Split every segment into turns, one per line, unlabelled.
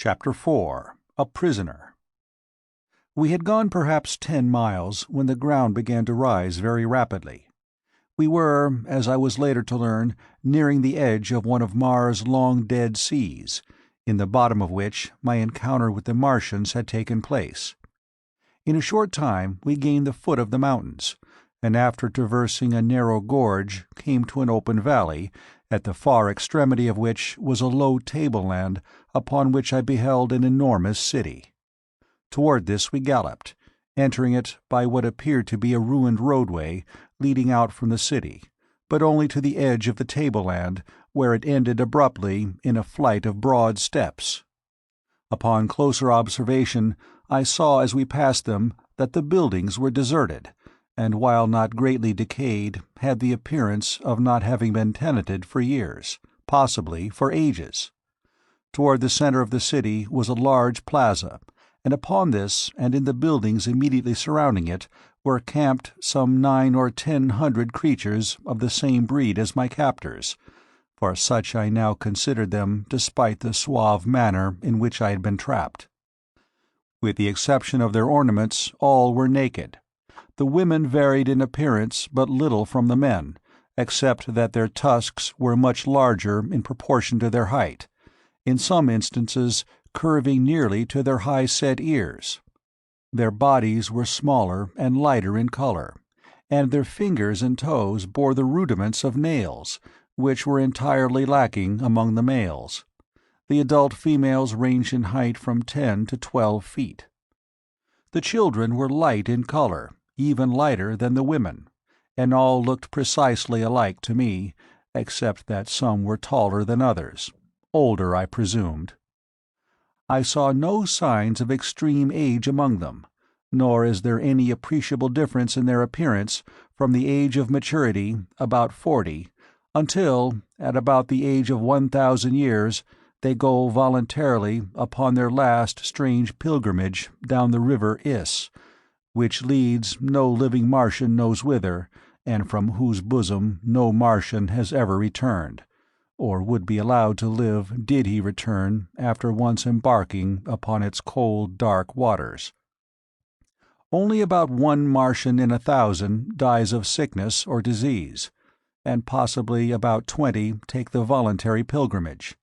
Chapter 4. A Prisoner. We had gone perhaps 10 miles when the ground began to rise very rapidly. We were, as I was later to learn, nearing the edge of one of Mars' long-dead seas, in the bottom of which my encounter with the Martians had taken place. In a short time we gained the foot of the mountains, and after traversing a narrow gorge came to an open valley, at the far extremity of which was a low tableland upon which I beheld an enormous city. Toward this we galloped, entering it by what appeared to be a ruined roadway leading out from the city, but only to the edge of the tableland, where it ended abruptly in a flight of broad steps. Upon closer observation I saw as we passed them that the buildings were deserted, and while not greatly decayed, had the appearance of not having been tenanted for years, possibly for ages. Toward the center of the city was a large plaza, and upon this and in the buildings immediately surrounding it were camped some 900 or 1,000 creatures of the same breed as my captors, for such I now considered them despite the suave manner in which I had been trapped. With the exception of their ornaments, all were naked. The women varied in appearance but little from the men, except that their tusks were much larger in proportion to their height, in some instances curving nearly to their high-set ears. Their bodies were smaller and lighter in color, and their fingers and toes bore the rudiments of nails, which were entirely lacking among the males. The adult females ranged in height from 10 to 12 feet. The children were light in color, even lighter than the women, and all looked precisely alike to me, except that some were taller than others, older, I presumed. I saw no signs of extreme age among them, nor is there any appreciable difference in their appearance from the age of maturity, about 40, until, at about the age of 1,000 years, they go voluntarily upon their last strange pilgrimage down the river Is, which leads no living Martian knows whither, and from whose bosom no Martian has ever returned, or would be allowed to live did he return after once embarking upon its cold, dark waters. Only about 1 Martian in 1,000 dies of sickness or disease, and possibly about 20 take the voluntary pilgrimage.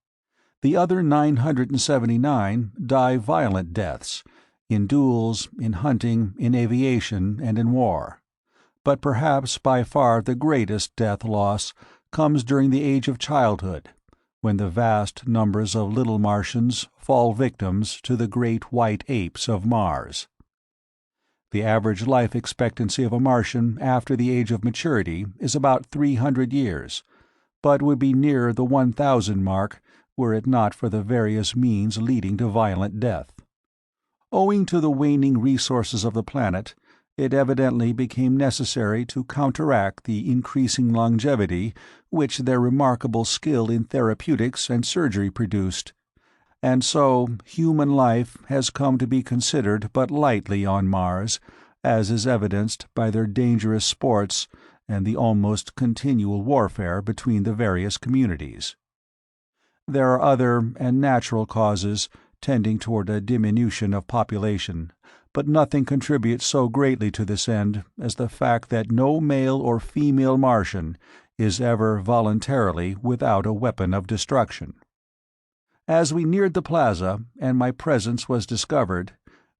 The other 979 die violent deaths, in duels, in hunting, in aviation, and in war. But perhaps by far the greatest death loss comes during the age of childhood, when the vast numbers of little Martians fall victims to the great white apes of Mars. The average life expectancy of a Martian after the age of maturity is about 300 years, but would be nearer the 1,000 mark were it not for the various means leading to violent death. Owing to the waning resources of the planet, it evidently became necessary to counteract the increasing longevity which their remarkable skill in therapeutics and surgery produced, and so human life has come to be considered but lightly on Mars, as is evidenced by their dangerous sports and the almost continual warfare between the various communities. There are other and natural causes tending toward a diminution of population, but nothing contributes so greatly to this end as the fact that no male or female Martian is ever voluntarily without a weapon of destruction. As we neared the plaza, and my presence was discovered,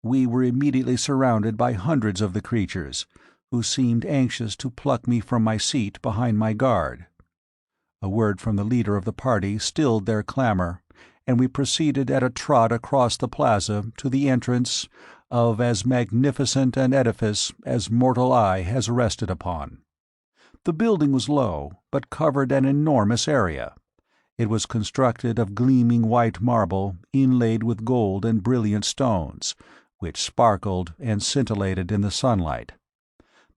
we were immediately surrounded by hundreds of the creatures, who seemed anxious to pluck me from my seat behind my guard. A word from the leader of the party stilled their clamor, and we proceeded at a trot across the plaza to the entrance of as magnificent an edifice as mortal eye has rested upon. The building was low, but covered an enormous area. It was constructed of gleaming white marble inlaid with gold and brilliant stones, which sparkled and scintillated in the sunlight.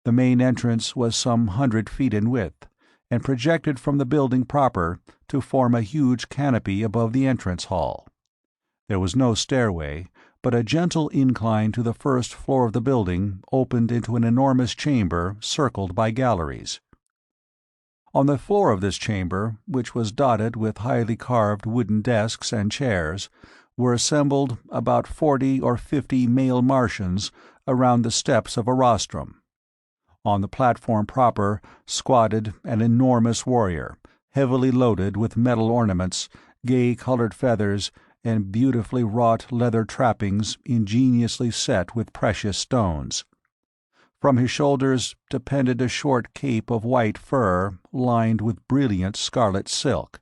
The main entrance was some 100 feet in width, and projected from the building proper to form a huge canopy above the entrance hall. There was no stairway, but a gentle incline to the first floor of the building opened into an enormous chamber circled by galleries. On the floor of this chamber, which was dotted with highly carved wooden desks and chairs, were assembled about 40 or 50 male Martians around the steps of a rostrum. On the platform proper squatted an enormous warrior, heavily loaded with metal ornaments, gay-colored feathers, and beautifully wrought leather trappings ingeniously set with precious stones. From his shoulders depended a short cape of white fur lined with brilliant scarlet silk.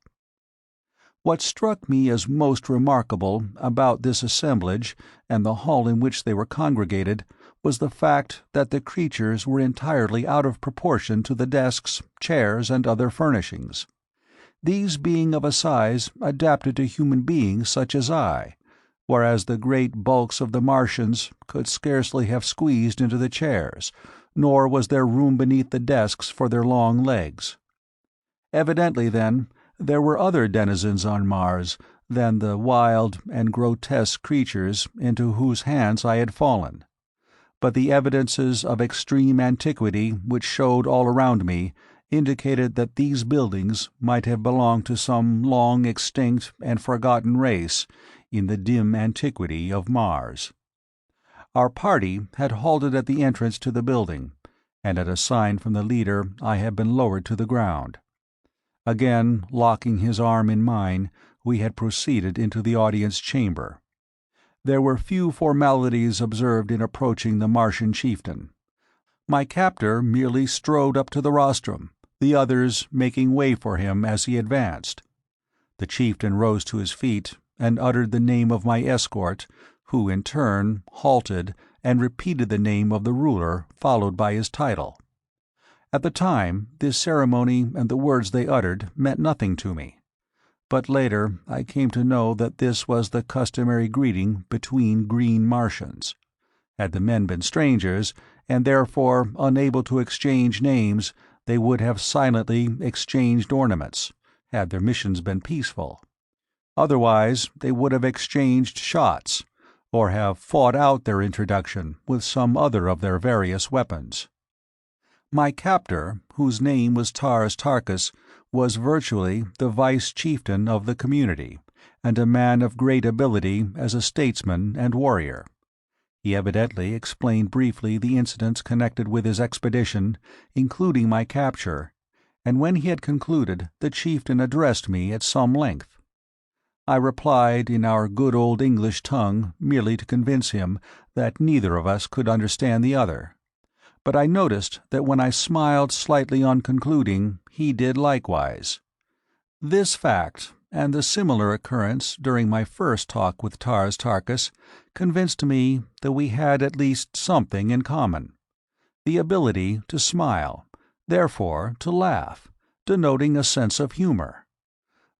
What struck me as most remarkable about this assemblage and the hall in which they were congregated was the fact that the creatures were entirely out of proportion to the desks, chairs, and other furnishings, these being of a size adapted to human beings such as I, whereas the great bulks of the Martians could scarcely have squeezed into the chairs, nor was there room beneath the desks for their long legs. Evidently, then, there were other denizens on Mars than the wild and grotesque creatures into whose hands I had fallen. But the evidences of extreme antiquity which showed all around me indicated that these buildings might have belonged to some long extinct and forgotten race in the dim antiquity of Mars. Our party had halted at the entrance to the building, and at a sign from the leader I had been lowered to the ground. Again locking his arm in mine, we had proceeded into the audience chamber. There were few formalities observed in approaching the Martian chieftain. My captor merely strode up to the rostrum, the others making way for him as he advanced. The chieftain rose to his feet and uttered the name of my escort, who in turn halted and repeated the name of the ruler followed by his title. At the time, this ceremony and the words they uttered meant nothing to me, but later I came to know that this was the customary greeting between green Martians. Had the men been strangers, and therefore unable to exchange names, they would have silently exchanged ornaments, had their missions been peaceful. Otherwise, they would have exchanged shots, or have fought out their introduction with some other of their various weapons. My captor, whose name was Tars Tarkas, was virtually the vice-chieftain of the community, and a man of great ability as a statesman and warrior. He evidently explained briefly the incidents connected with his expedition, including my capture, and when he had concluded the chieftain addressed me at some length. I replied in our good old English tongue merely to convince him that neither of us could understand the other. But I noticed that when I smiled slightly on concluding, he did likewise. This fact, and the similar occurrence during my first talk with Tars Tarkas, convinced me that we had at least something in common: the ability to smile, therefore to laugh, denoting a sense of humor.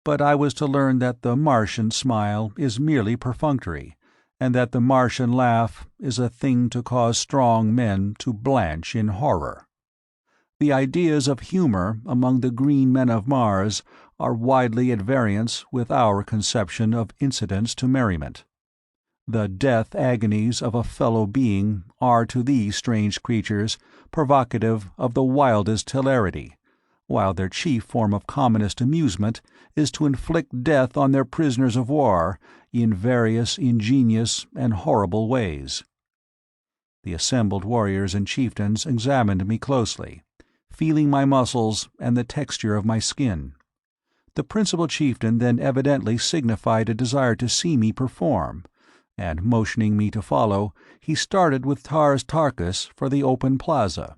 But I was to learn that the Martian smile is merely perfunctory, and that the Martian laugh is a thing to cause strong men to blanch in horror. The ideas of humor among the green men of Mars are widely at variance with our conception of incidents to merriment. The death agonies of a fellow being are to these strange creatures provocative of the wildest hilarity, while their chief form of commonest amusement is to inflict death on their prisoners of war in various ingenious and horrible ways. The assembled warriors and chieftains examined me closely, feeling my muscles and the texture of my skin. The principal chieftain then evidently signified a desire to see me perform, and motioning me to follow, he started with Tars Tarkas for the open plaza.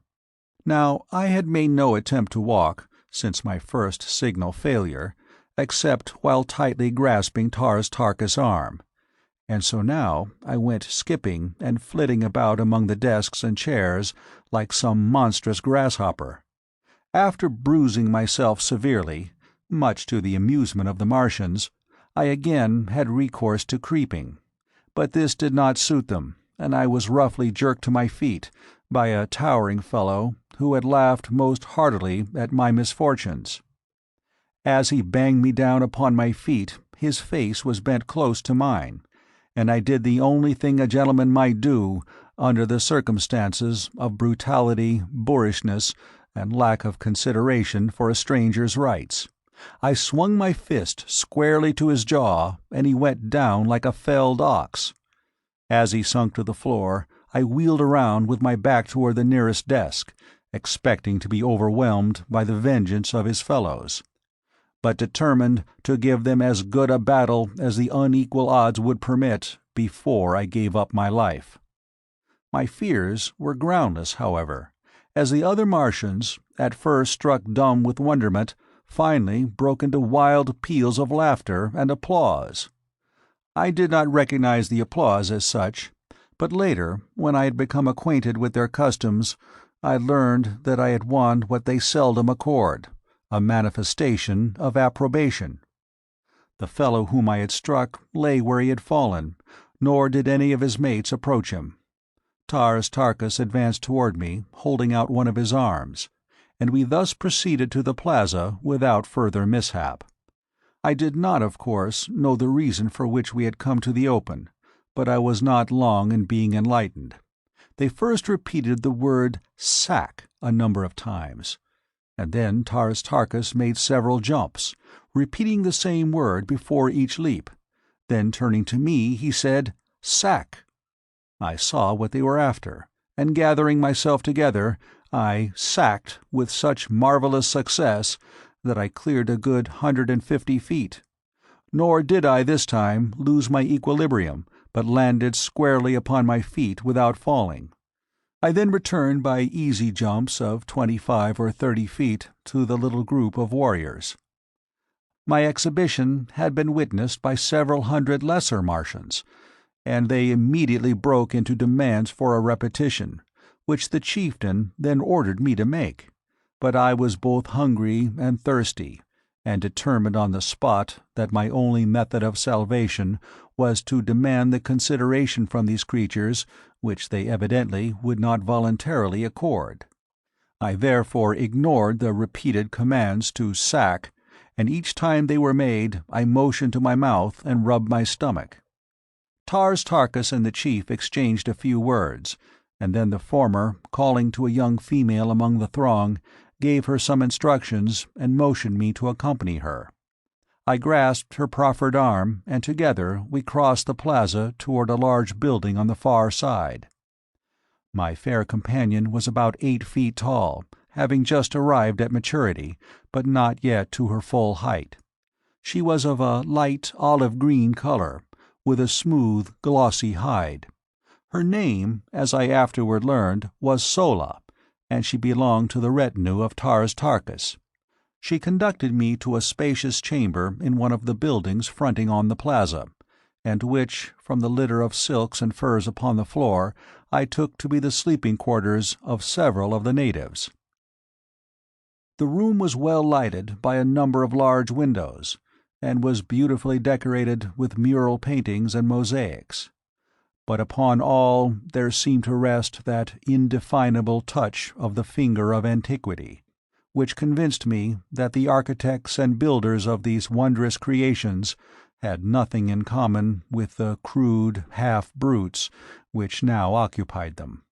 Now, I had made no attempt to walk, since my first signal failure, except while tightly grasping Tars Tarkas' arm, and so now I went skipping and flitting about among the desks and chairs like some monstrous grasshopper. After bruising myself severely, much to the amusement of the Martians, I again had recourse to creeping, but this did not suit them, and I was roughly jerked to my feet by a towering fellow who had laughed most heartily at my misfortunes. As he banged me down upon my feet, his face was bent close to mine, and I did the only thing a gentleman might do under the circumstances of brutality, boorishness, and lack of consideration for a stranger's rights. I swung my fist squarely to his jaw, and he went down like a felled ox. As he sunk to the floor, I wheeled around with my back toward the nearest desk, expecting to be overwhelmed by the vengeance of his fellows, but determined to give them as good a battle as the unequal odds would permit before I gave up my life. My fears were groundless, however, as the other Martians, at first struck dumb with wonderment, finally broke into wild peals of laughter and applause. I did not recognize the applause as such, but later, when I had become acquainted with their customs, I learned that I had won what they seldom accord, a manifestation of approbation. The fellow whom I had struck lay where he had fallen, nor did any of his mates approach him. Tars Tarkas advanced toward me, holding out one of his arms, and we thus proceeded to the plaza without further mishap. I did not, of course, know the reason for which we had come to the open, but I was not long in being enlightened. They first repeated the word sack a number of times, and then Tars Tarkas made several jumps, repeating the same word before each leap. Then turning to me, he said, "Sack." I saw what they were after, and gathering myself together, I sacked with such marvelous success that I cleared a good 150 feet. Nor did I this time lose my equilibrium, but landed squarely upon my feet without falling. I then returned by easy jumps of 25 or 30 feet to the little group of warriors. My exhibition had been witnessed by several hundred lesser Martians, and they immediately broke into demands for a repetition, which the chieftain then ordered me to make. But I was both hungry and thirsty, and determined on the spot that my only method of salvation was to demand the consideration from these creatures which they evidently would not voluntarily accord. I therefore ignored the repeated commands to sack, and each time they were made I motioned to my mouth and rubbed my stomach. Tars Tarkas and the chief exchanged a few words, and then the former, calling to a young female among the throng, gave her some instructions and motioned me to accompany her. I grasped her proffered arm, and together we crossed the plaza toward a large building on the far side. My fair companion was about 8 feet tall, having just arrived at maturity, but not yet to her full height. She was of a light olive-green color, with a smooth, glossy hide. Her name, as I afterward learned, was Sola, and she belonged to the retinue of Tars Tarkas. She conducted me to a spacious chamber in one of the buildings fronting on the plaza, and which, from the litter of silks and furs upon the floor, I took to be the sleeping quarters of several of the natives. The room was well lighted by a number of large windows, and was beautifully decorated with mural paintings and mosaics. But upon all there seemed to rest that indefinable touch of the finger of antiquity, which convinced me that the architects and builders of these wondrous creations had nothing in common with the crude half-brutes which now occupied them.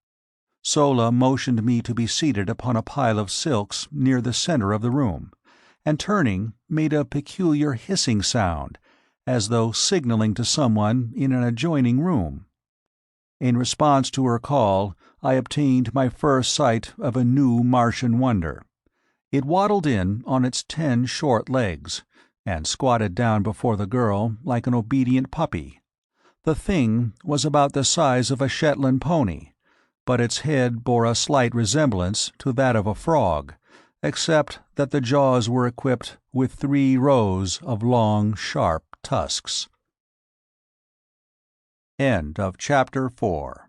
Sola motioned me to be seated upon a pile of silks near the center of the room, and turning, made a peculiar hissing sound, as though signaling to someone in an adjoining room. In response to her call, I obtained my first sight of a new Martian wonder. It waddled in on its 10 short legs, and squatted down before the girl like an obedient puppy. The thing was about the size of a Shetland pony, but its head bore a slight resemblance to that of a frog, except that the jaws were equipped with 3 rows of long, sharp tusks. End of Chapter 4.